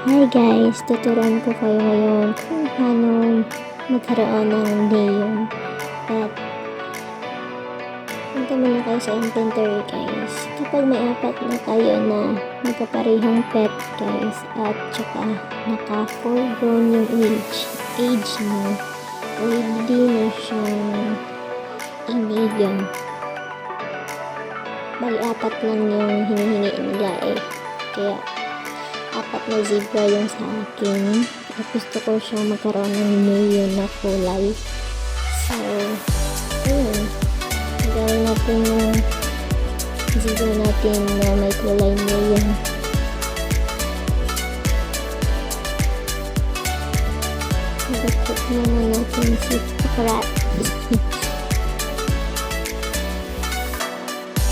Hi guys, tuturuan ko kayo ngayon kung paano magkaroon ng neon pet. Punta muna kayo sa inventory guys. Kapag may apat na kayo na magkaparehong pet guys at saka naka full grown yung age mo, pwede mo siyang i-neon. Bali apat lang yung hinihingi nila kaya apat na zebra yung sa akin at gusto ko siyang magkaroon ng neon na kulay. So ayun, gawin natin yung zebra natin na may kulay neon. Dapat naman natin si Parat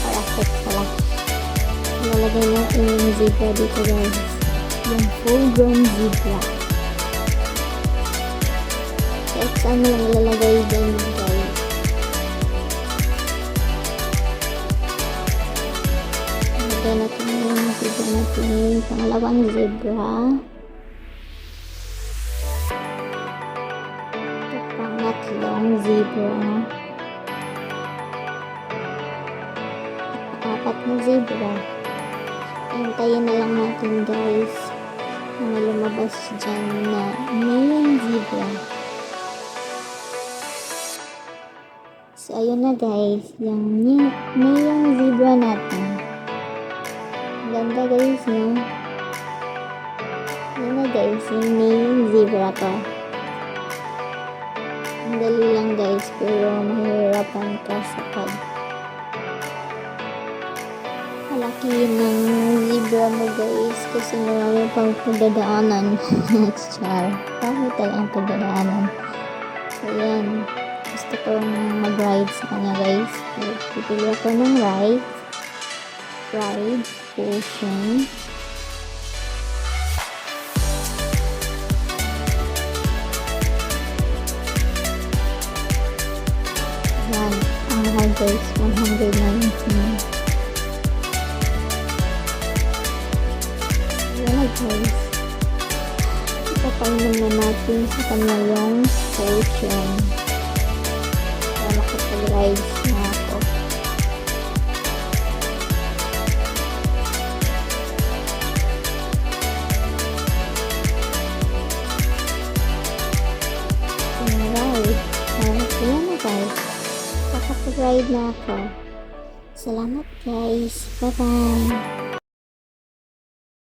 Paraset pala. Lalagay natin yung zebra dito guys, yung full grown zebra. Kahit saan mo lang ilalagay dyan guys. Lalagay natin yung zebra natin, yung pangalawang zebra. Ito pangatlong zebra. Apat na zebra. Hintayin na lang natin guys na may lumabas dyan na neon zebra. So ayun na guys, yung neon zebra natin. Ganda guys, no? Ayun na guys, yung neon zebra ko. Ang dali lang guys, pero mahirapan ka sa palaki ng zebra mo guys, kasi marami pang pagdadaanan. Char, marami talagang pagdadaanan. So yan, gusto kong mag-ride sa kanya guys. So, pipili ako ng ride potion. Yan, ang mahal guys, 119. Guys, ipapainom na natin sa kanya yung potion para makapag-rides na ako. Alright, yan na guys, makapag-ride na ako. Salamat guys, bye bye.